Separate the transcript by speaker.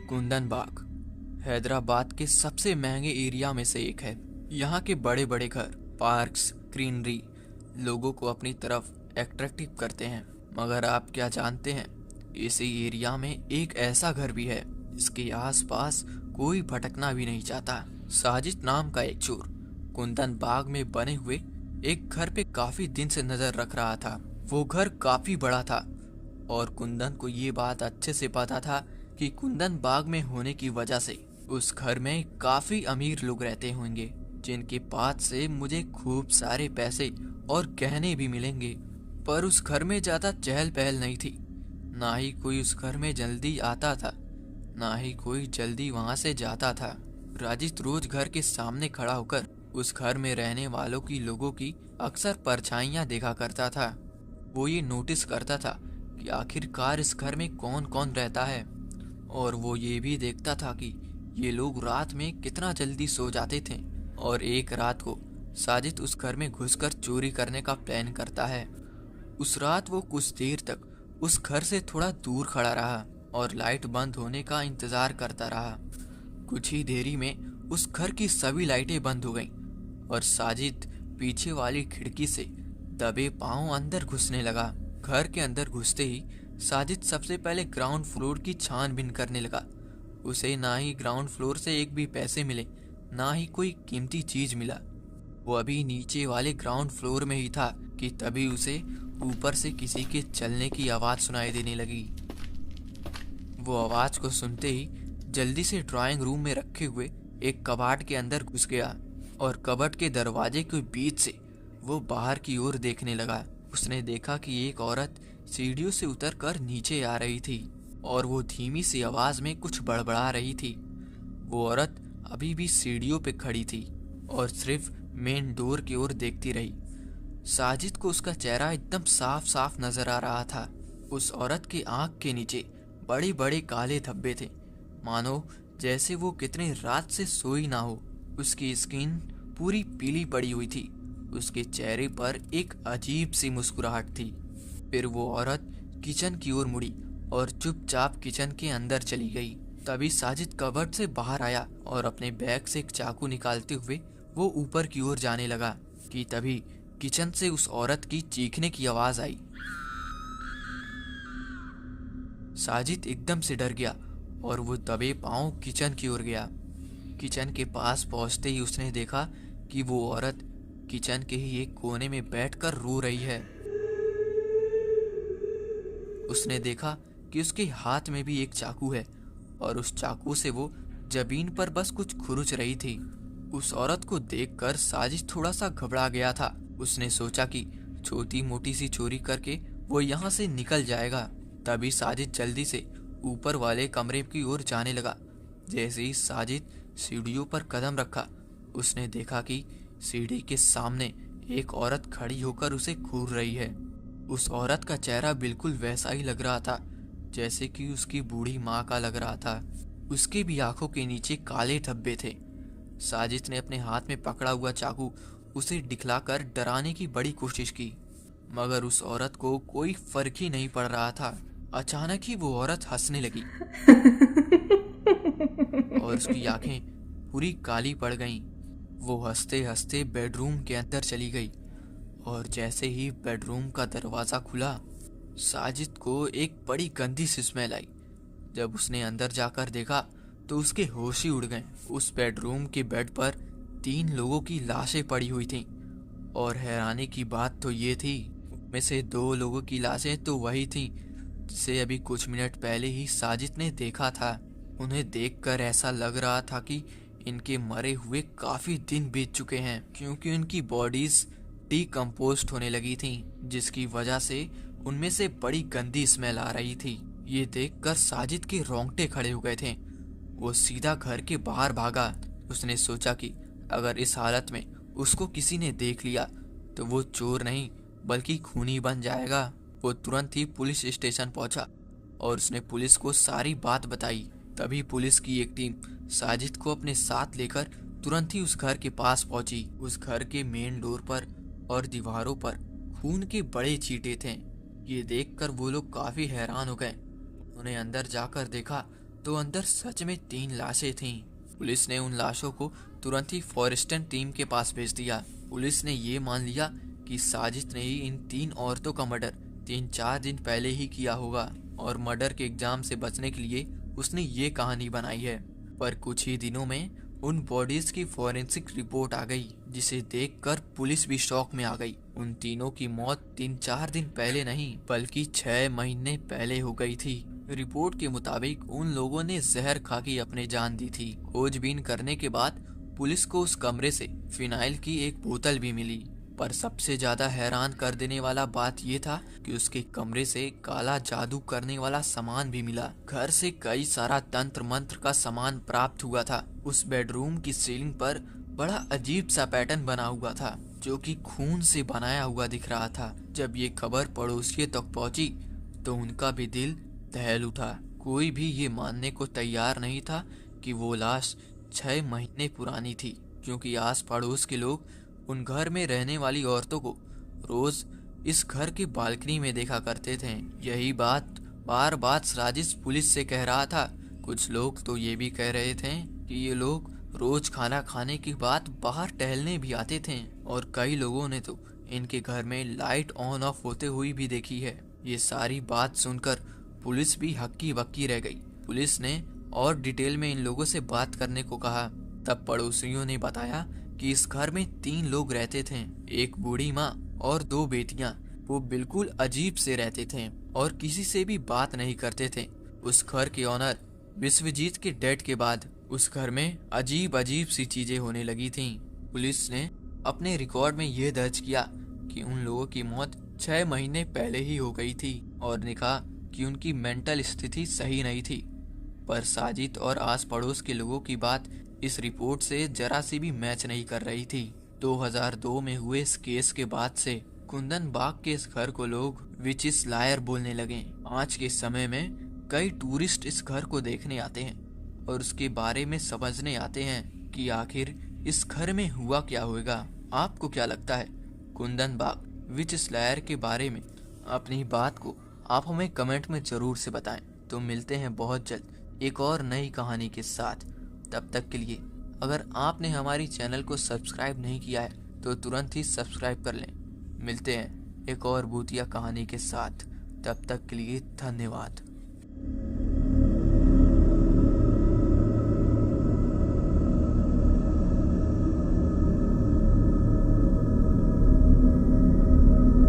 Speaker 1: कुंदन बाग हैदराबाद के सबसे महंगे एरिया में से एक है। यहाँ के बड़े बड़े घर, पार्क्स, ग्रीनरी लोगों को अपनी तरफ अट्रैक्टिव करते हैं। मगर आप क्या जानते हैं, इसी एरिया में एक ऐसा घर भी है जिसके आसपास कोई भटकना भी नहीं चाहता। साजिद नाम का एक चोर कुंदन बाग में बने हुए एक घर पे काफी दिन से नजर रख रहा था। वो घर काफी बड़ा था और कुंदन को ये बात अच्छे से पता था कि कुंदन बाग में होने की वजह से उस घर में काफी अमीर लोग रहते होंगे, जिनके पास से मुझे खूब सारे पैसे और गहने भी मिलेंगे। पर उस घर में ज्यादा चहल पहल नहीं थी, ना ही कोई उस घर में जल्दी आता था, ना ही कोई जल्दी वहां से जाता था। राजित रोज घर के सामने खड़ा होकर उस घर में रहने वालों की लोगों की अक्सर परछाइयां देखा करता था। वो ये नोटिस करता था कि आखिरकार इस घर में कौन कौन रहता है, और वो ये भी देखता था कि ये लोग रात में कितना जल्दी सो जाते थे। और एक रात को साजिद उस घर में घुसकर चोरी करने का प्लान करता है। उस रात वो कुछ देर तक उस घर से थोड़ा दूर खड़ा रहा और लाइट बंद होने का इंतजार करता रहा। कुछ ही देरी में उस घर की सभी लाइटें बंद हो गईं और साजिद पीछे वाली खिड़की से दबे पांव अंदर घुसने लगा। घर के अंदर घुसते ही साजिद सबसे पहले ग्राउंड फ्लोर की छानबीन करने लगा। उसे ना ही ग्राउंड फ्लोर से एक भी पैसे मिले, ना ही कोई कीमती चीज मिला। वो अभी नीचे वाले ग्राउंड फ्लोर में ही था कि तभी उसे ऊपर से किसी के चलने की आवाज सुनाई देने लगी। वो आवाज को सुनते ही जल्दी से ड्राइंग रूम में रखे हुए एक कबाड़ के अंदर घुस गया और कबर्ड के दरवाजे के बीच से वो बाहर की ओर देखने लगा। उसने देखा कि एक औरत सीढ़ियों से उतरकर नीचे आ रही थी और वो धीमी सी आवाज में कुछ बड़बड़ा रही थी। वो औरत अभी भी सीढ़ियों पे खड़ी थी और सिर्फ मेन डोर की ओर देखती रही। साजिद को उसका चेहरा एकदम साफ साफ नजर आ रहा था। उस औरत की आंख के नीचे बड़े बड़े काले धब्बे थे, मानो जैसे वो कितने रात से सोई ना हो। उसकी स्किन पूरी पीली पड़ी हुई थी। उसके चेहरे पर एक अजीब सी मुस्कुराहट थी। फिर वो औरत किचन की ओर मुड़ी और चुपचाप किचन के अंदर चली गई। तभी साजिद कबर्ड से बाहर आया और अपने बैग से एक चाकू निकालते हुए वो ऊपर की ओर जाने लगा कि तभी किचन से उस औरत की चीखने की आवाज आई। साजिद एकदम से डर गया और वो दबे पांव किचन की ओर गया। किचन के पास पहुंचते ही उसने देखा कि वो औरत किचन के ही एक कोने में बैठकर रो रही है। उसने देखा कि उसके हाथ में भी एक चाकू है और उस चाकू से वो जमीन पर बस कुछ खुरच रही थी। उस औरत को देखकर साजिद थोड़ा सा घबरा गया था। उसने सोचा कि छोटी मोटी सी चोरी करके वो यहाँ से निकल जाएगा। तभी साजिद जल्दी से ऊपर वाले कमरे की ओर जाने लगा। जैसे ही साजिद सीढ़ियों पर कदम रखा, उसने देखा कि सीढ़ी के सामने एक औरत खड़ी होकर उसे घूर रही है। उस औरत का चेहरा बिल्कुल वैसा ही लग रहा था जैसे कि उसकी बूढ़ी माँ का लग रहा था। उसकी भी आंखों के नीचे काले धब्बे थे। साजिद ने अपने हाथ में पकड़ा हुआ चाकू उसे दिखलाकर डराने की बड़ी कोशिश की, मगर उस औरत को कोई फर्क ही नहीं पड़ रहा था। अचानक ही वो औरत हंसने लगी और उसकी आंखें पूरी काली पड़ गईं। वो हंसते हंसते बेडरूम के अंदर चली गई और जैसे ही बेडरूम का दरवाजा खुला, साजिद को एक बड़ी गंदी सी स्मेल आई। जब उसने अंदर जाकर देखा तो उसके होश ही उड़ गए। उस बेडरूम के बेड पर 3 लोगों की लाशें पड़ी हुई थीं और हैरानी की बात तो ये थी, उनमें से 2 लोगों की लाशें तो वही थीं जिसे अभी कुछ मिनट पहले ही साजिद ने देखा था। उन्हें देखकर ऐसा लग रहा था कि इनके मरे हुए काफी दिन बीत चुके हैं, क्योंकि उनकी बॉडीज डिकम्पोस्ट होने लगी थीं, जिसकी वजह से उनमें से बड़ी गंदी स्मेल आ रही थी। ये देखकर साजिद के रोंगटे खड़े हो गए थे। वो सीधा घर के बाहर भागा। उसने सोचा कि अगर इस हालत में उसको किसी ने देख लिया तो वो चोर नहीं बल्कि खूनी बन जाएगा। वो तुरंत ही पुलिस स्टेशन पहुंचा और उसने पुलिस को सारी बात बताई। तभी पुलिस की एक टीम साजिद को अपने साथ लेकर तुरंत ही उस घर के पास पहुंची। उस घर के मेन डोर पर और दीवारों पर खून के बड़े चींटे थे। ये देखकर वो लोग काफी हैरान हो गए। उन्हें अंदर जाकर देखा तो अंदर सच में 3 लाशें थीं। पुलिस ने उन लाशों को तुरंत ही फॉरेस्टन टीम के पास भेज दिया। पुलिस ने ये मान लिया कि साजिद ने ही इन 3 औरतों का मर्डर 3-4 दिन पहले ही किया होगा और मर्डर के इल्जाम से बचने के लिए उसने ये कहानी बनाई है। पर कुछ ही दिनों में उन बॉडीज की फॉरेंसिक रिपोर्ट आ गई, जिसे देखकर पुलिस भी शॉक में आ गई। उन तीनों की मौत 3-4 दिन पहले नहीं बल्कि 6 महीने पहले हो गई थी। रिपोर्ट के मुताबिक उन लोगों ने जहर खा के अपने जान दी थी। खोजबीन करने के बाद पुलिस को उस कमरे से फिनाइल की एक बोतल भी मिली। पर सबसे ज्यादा हैरान कर देने वाला बात यह था कि उसके कमरे से काला जादू करने वाला सामान भी मिला। घर से कई सारा तंत्र मंत्र का सामान प्राप्त हुआ था। उस बेडरूम की सीलिंग पर बड़ा अजीब सा पैटर्न बना हुआ था, जो कि खून से बनाया हुआ दिख रहा था। जब ये खबर पड़ोसियों तक पहुंची तो उनका भी दिल दहल उठा। कोई भी ये मानने को तैयार नहीं था कि वो लाश 6 महीने पुरानी थी, क्योंकि आस पड़ोस के लोग उन घर में रहने वाली औरतों को रोज इस घर की बालकनी में देखा करते थे। यही बात बार बार साजिद पुलिस से कह रहा था। कुछ लोग तो ये भी कह रहे थे कि ये लोग रोज खाना खाने के बाद बाहर टहलने भी आते थे और कई लोगों ने तो इनके घर में लाइट ऑन ऑफ होते हुए भी देखी है। ये सारी बात सुनकर पुलिस भी हक्की बक्की रह गई। पुलिस ने और डिटेल में इन लोगों से बात करने को कहा। तब पड़ोसियों ने बताया कि इस घर में 3 लोग रहते थे, एक बूढ़ी माँ और 2 बेटियां। वो बिल्कुल अजीब से रहते थे और किसी से भी बात नहीं करते थे। उस घर के ऑनर विश्वजीत के डेथ के बाद उस घर में अजीब अजीब सी चीजें होने लगी थीं। पुलिस ने अपने रिकॉर्ड में यह दर्ज किया कि उन लोगों की मौत 6 महीने पहले ही हो गई थी और ने कहा कि उनकी मेंटल स्थिति सही नहीं थी। पर साजिद और आस पड़ोस के लोगों की बात इस रिपोर्ट से जरा सी भी मैच नहीं कर रही थी। 2002 में हुए इस केस के बाद से कुंदन बाग के इस घर को लोग विच इज लायर बोलने लगे। आज के समय में कई टूरिस्ट इस घर को देखने आते हैं और उसके बारे में समझने आते हैं कि आखिर इस घर में हुआ क्या होगा। आपको क्या लगता है कुंदन बाग विच इज लायर के बारे में? अपनी बात को आप हमें कमेंट में जरूर से बताएं। तो मिलते हैं बहुत जल्द एक और नई कहानी के साथ। तब तक के लिए अगर आपने हमारी चैनल को सब्सक्राइब नहीं किया है तो तुरंत ही सब्सक्राइब कर लें। मिलते हैं एक और भूतिया कहानी के साथ। तब तक के लिए धन्यवाद।